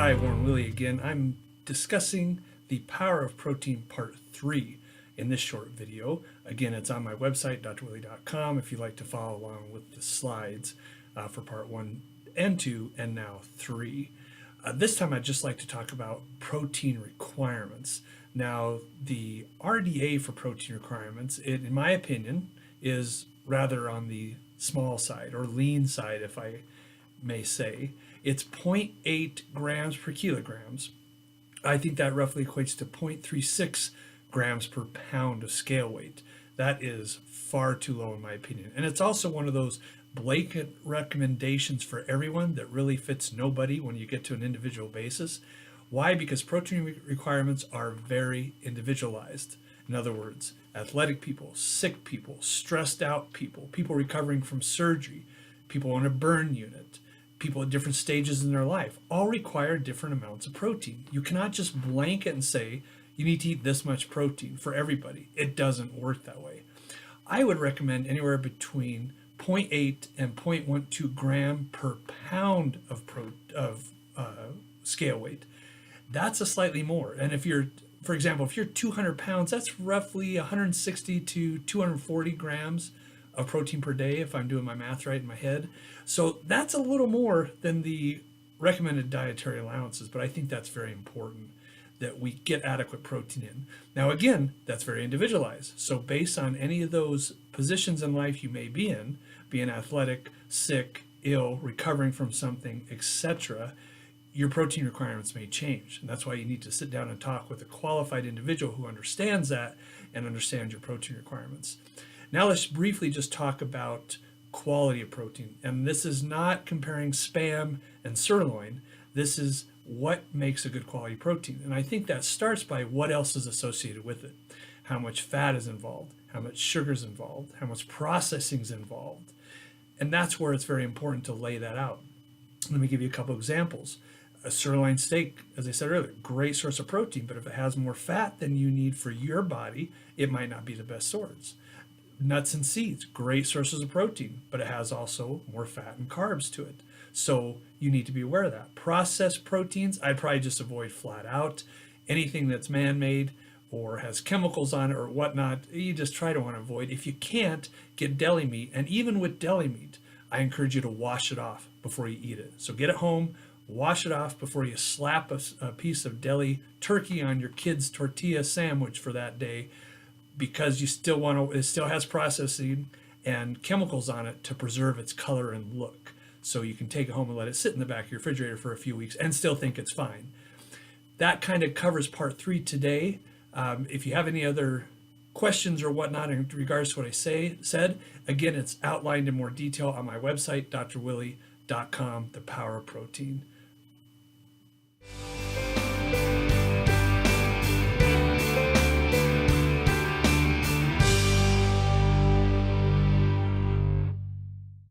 Hi, Warren Willey again. I'm discussing the power of protein part 3 in this short video. Again, it's on my website, drwilley.com, if you'd like to follow along with the slides for part 1 and 2 and now 3. This time I'd just like to talk about protein requirements. Now, the RDA for protein requirements, in my opinion, is rather on the small side or lean side, if I may say. It's 0.8 grams per kilograms. I think that roughly equates to 0.36 grams per pound of scale weight. That is far too low in my opinion. And it's also one of those blanket recommendations for everyone that really fits nobody when you get to an individual basis. Why? Because protein requirements are very individualized. In other words, athletic people, sick people, stressed out people, people recovering from surgery, people on a burn unit, people at different stages in their life, all require different amounts of protein. You cannot just blanket and say you need to eat this much protein for everybody. It doesn't work that way. I would recommend anywhere between 0.8 and 0.12 gram per pound of scale weight. That's a slightly more. And if you're, for example, if you're 200 pounds, that's roughly 160 to 240 grams of protein per day, if I'm doing my math right in my head. So that's a little more than the recommended dietary allowances, but I think that's very important that we get adequate protein in. Now, again, that's very individualized. So based on any of those positions in life you may be in, being athletic, sick, ill, recovering from something, etc., your protein requirements may change. And that's why you need to sit down and talk with a qualified individual who understands that and understands your protein requirements. Now let's briefly just talk about quality of protein. And this is not comparing Spam and sirloin. This is what makes a good quality protein. And I think that starts by what else is associated with it. How much fat is involved, how much sugar is involved, how much processing is involved. And that's where it's very important to lay that out. Let me give you a couple examples. A sirloin steak, as I said earlier, great source of protein, but if it has more fat than you need for your body, it might not be the best source. Nuts and seeds, great sources of protein, but it has also more fat and carbs to it. So you need to be aware of that. Processed proteins, I'd probably just avoid flat out. Anything that's man-made or has chemicals on it or whatnot, you just try to want to avoid. If you can't, get deli meat. And even with deli meat, I encourage you to wash it off before you eat it. So get it home, wash it off before you slap a piece of deli turkey on your kid's tortilla sandwich for that day, because you still want to, it still has processing and chemicals on it to preserve its color and look. So you can take it home and let it sit in the back of your refrigerator for a few weeks and still think it's fine. That kind of covers part 3 today. If you have any other questions or whatnot in regards to what I said, again, it's outlined in more detail on my website, drwilley.com, The Power of Protein.